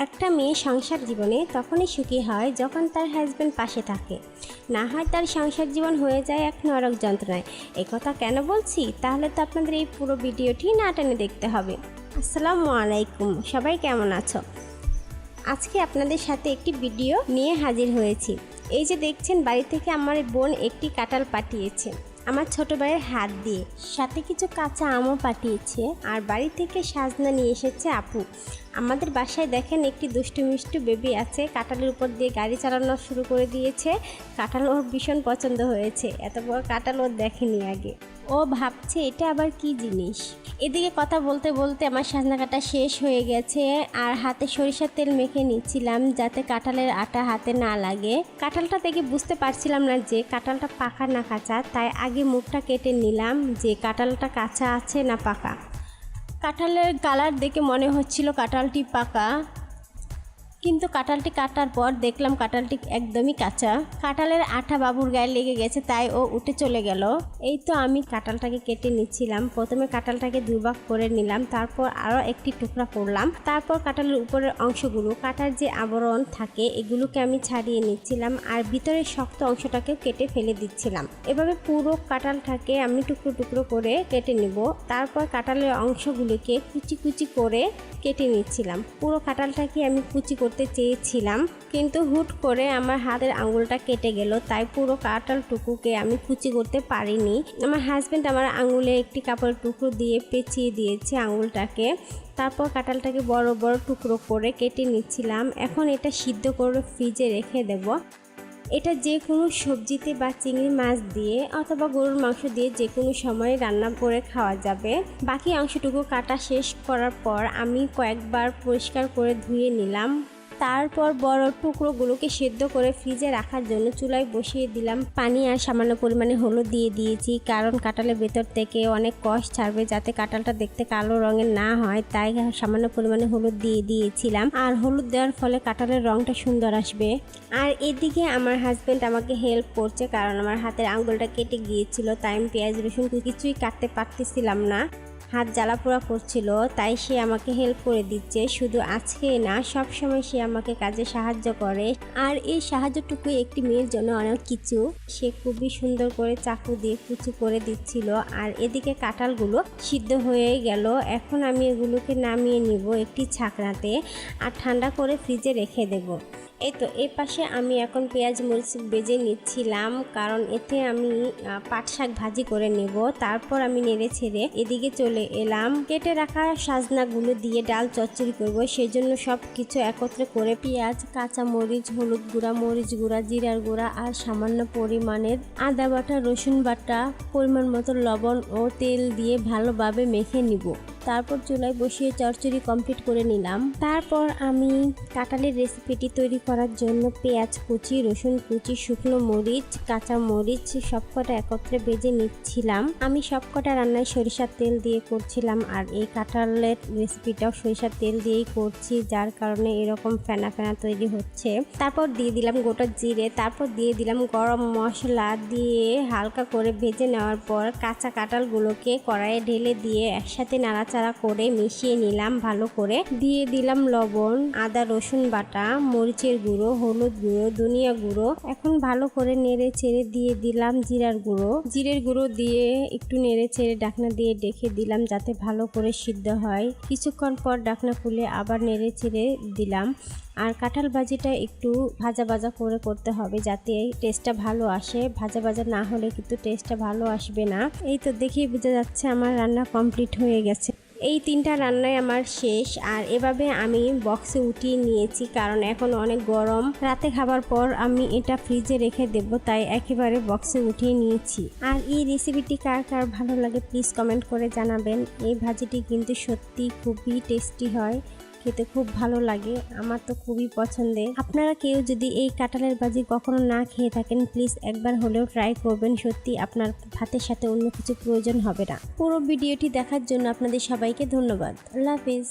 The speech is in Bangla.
একটা মেয়ে সংসার জীবনে তখনই সুখী হয় যখন তার হাজব্যান্ড পাশে থাকে, না হয় তার সংসার জীবন হয়ে যায় এক নরক যন্ত্রণায়। কথা কেন বলছি, তাহলে তো আপনাদের এই পুরো ভিডিওটি না টেনে দেখতে হবে। আসসালামু আলাইকুম, সবাই কেমন আছো? আজকে আপনাদের সাথে একটি ভিডিও নিয়ে হাজির হয়েছি। এই যে দেখছেন, বাড়ি থেকে আমার বোন একটি কাঁঠাল পাঠিয়েছে আমার ছোট ভাইয়ের হাত দিয়ে, সাথে কিছু কাঁচা আমও পাঠিয়েছে, আর বাড়ি থেকে সাজনা নিয়ে এসেছে আপু। আমাদের বাসায় দেখেন একটি দুষ্টু মিষ্টু বেবি আছে, কাঁঠালের উপর দিয়ে গাড়ি চালানো শুরু করে দিয়েছে। কাঁঠাল ওর ভীষণ পছন্দ হয়েছে, এত বড় কাঁঠাল ও দেখেনি আগে। ও ভাবছে এটা আবার কি জিনিস। এদিকে কথা বলতে বলতে আমার সাজনা কাটা শেষ হয়ে গেছে, আর হাতে সরিষার তেল মেখে নিচ্ছিলাম যাতে কাঁঠালের আটা হাতে না লাগে। কাঁঠালটা দেখে বুঝতে পারছিলাম না যে কাঁঠালটা পাকা না কাঁচা, তাই আগে মুখটা কেটে নিলাম যে কাঁঠালটা কাঁচা আছে না পাকা। কাঁঠালের কালার দেখে মনে হচ্ছিল কাঁঠালটি পাকা, কিন্তু কাঁঠালটি কাটার পর দেখলাম কাঁঠালটি একদমই কাঁচা। কাঁঠালের আঠা বাবুর গায়ে লেগে গেছে, তাই ও উঠে চলে গেল। এই তো আমি কাঁঠালটাকে কেটে নিচ্ছিলাম। প্রথমে কাঁঠালটাকে দুভাগ করে নিলাম, তারপর আরও একটি টুকরা করলাম। তারপর কাঁঠালের উপরের অংশগুলো, কাটার যে আবরণ থাকে, এগুলোকে আমি ছাড়িয়ে নিচ্ছিলাম, আর ভিতরের শক্ত অংশটাকেও কেটে ফেলে দিচ্ছিলাম। এভাবে পুরো কাঁঠালটাকে আমি টুকরো টুকরো করে কেটে নিব। তারপর কাঁঠালের অংশগুলোকে কুচি কুচি করে কেটে নিচ্ছিলাম। পুরো কাঁঠালটাকে আমি কুচি করতে চেয়েছিলাম, কিন্তু হুট করে আমার হাতের আঙুলটা কেটে গেল, তাই পুরো কাঁঠালটুকুকে আমি কুচি করতে পারিনি। আমার হাজব্যান্ড আমার আঙুলে একটি কাপড়ের টুকরো দিয়ে পেঁচিয়ে দিয়েছে আঙুলটাকে। তারপর কাঁঠালটাকে বড় বড় টুকরো করে কেটে নিচ্ছিলাম। এখন এটা সিদ্ধ করে ফ্রিজে রেখে দেব। এটা যে কোনো সবজিতে বা চিংড়ি মাছ দিয়ে অথবা গরুর মাংস দিয়ে যে কোনো সময় রান্না করে খাওয়া যাবে। বাকি অংশটুকু কাটা শেষ করার পর আমি কয়েকবার পরিষ্কার করে ধুয়ে নিলাম। তারপর বড় টুকরোগুলোকে সেদ্ধ করে ফ্রিজে রাখার জন্য চুলায় বসিয়ে দিলাম পানি, আর সামান্য পরিমাণে হলুদ দিয়ে দিয়েছি, কারণ কাঁঠালের ভেতর থেকে অনেক কষ ছাড়বে, যাতে কাঁঠালটা দেখতে কালো রঙের না হয়, তাই সামান্য পরিমাণে হলুদ দিয়ে দিয়েছিলাম। আর হলুদ দেওয়ার ফলে কাঁঠালের রঙটা সুন্দর আসবে। আর এদিকে আমার হাজব্যান্ড আমাকে হেল্প করছে, কারণ আমার হাতের আঙুলটা কেটে গিয়েছিল, তাই আমি পেঁয়াজ রসুন কিছুই কাটতে পারতেছিলাম না, হাত জ্বালা পোড়া করছিল, তাই সে আমাকে হেল্প করে দিচ্ছে। শুধু আজকে না, সব সময় সে আমাকে কাজে সাহায্য করে, আর এই সাহায্যটুকু একটি মেয়ের জন্য অনেক কিছু। সে খুবই সুন্দর করে চাকু দিয়ে কুচি করে দিচ্ছিল। আর এদিকে কাঁঠালগুলো সিদ্ধ হয়ে গেল। এখন আমি এগুলোকে নামিয়ে নিব একটি ছাকনাতে, আর ঠান্ডা করে ফ্রিজে রেখে দেব। এই তো এই পাশে আমি এখন পেঁয়াজ মরিচ ভেজে নিচ্ছিলাম, কারণ এতে আমি পাট শাক ভাজি করে নেব। তারপর আমি নেড়ে ছেড়ে এদিকে চলে এলাম। কেটে রাখা সাজনাগুলো দিয়ে ডাল চচ্চড়ি করব, সেজন্য সব কিছু একত্রে করে পেঁয়াজ, কাঁচা মরিচ, হলুদ গুঁড়া, মরিচ গুঁড়া, জিরার গুঁড়া, আর সামান্য পরিমাণের আদা বাটা, রসুন বাটা, পরিমাণ মতো লবণ ও তেল দিয়ে ভালোভাবে মেখে নিব। তারপর চুলায় বসিয়ে চচ্চড়ি কমপ্লিট করে নিলাম। তারপর আমি কাঁঠালের রেসিপিটি তৈরি করার জন্য পেঁয়াজ কুচি, রসুন কুচি, শুকনো মরিচ, কাঁচা মরিচ সবকটা একত্রে ভেজে নিচ্ছিলাম। আমি সবকটা রান্নায় সরিষার তেল দিয়ে করছিলাম, আর এই কাঁঠালের রেসিপিটাও সরিষার তেল দিয়েই করছি, যার কারণে এরকম ফেনা ফেনা তৈরি হচ্ছে। তারপর দিয়ে দিলাম গোটা জিরে, তারপর দিয়ে দিলাম গরম মশলা, দিয়ে হালকা করে ভেজে নেওয়ার পর কাঁচা কাঁঠালগুলোকে কড়াইয়ে ঢেলে দিয়ে একসাথে নাড়াচাড়া করে মিশিয়ে নিলাম ভালো করে। দিয়ে দিলাম লবণ, আদা রসুন বাটা, মরিচের গুঁড়ো, হলুদ গুঁড়ো, ধনিয়া গুঁড়ো। এখন ভালো করে নেড়ে ছেড়ে দিয়ে দিলাম জিরার গুঁড়ো। জিরের গুঁড়ো দিয়ে একটু নেড়ে ছেড়ে ঢাকনা দিয়ে ঢেকে দিলাম, যাতে ভালো করে সিদ্ধ হয়। কিছুক্ষণ পর ঢাকনা খুলে আবার নেড়ে ছেড়ে দিলাম। আর কাঁঠাল ভাজিটা একটু ভাজা ভাজা করে করতে হবে, যাতে টেস্টটা ভালো আসে। ভাজা ভাজা না হলে কিন্তু টেস্টটা ভালো আসবে না। এই তো দেখেই বোঝা যাচ্ছে আমার রান্না কমপ্লিট হয়ে গেছে। এই তিনটা রান্নাই আমার শেষ, আর এভাবে আমি বক্সে উঠিয়ে নিয়েছি, কারণ এখন অনেক গরম। রাতে খাবার পর আমি এটা ফ্রিজে রেখে দেব, তাই একেবারে বক্সে উঠিয়ে নিয়েছি। আর এই রেসিপিটি কার কার ভালো লাগে প্লিজ কমেন্ট করে জানাবেন। এই ভাজিটি কিন্তু সত্যি খুবই টেস্টি হয়, খেতে খুব ভালো লাগে, আমার তো খুবই পছন্দের। আপনারা কেউ যদি এই কাঁঠালের ভাজি কখনো না খেয়ে থাকেন, প্লিজ একবার হলেও ট্রাই করবেন। সত্যি আপনার ভাতের সাথে অন্য কিছু প্রয়োজন হবে না। পুরো ভিডিওটি দেখার জন্য আপনাদের সবাইকে ধন্যবাদ। আল্লাহ হাফেজ।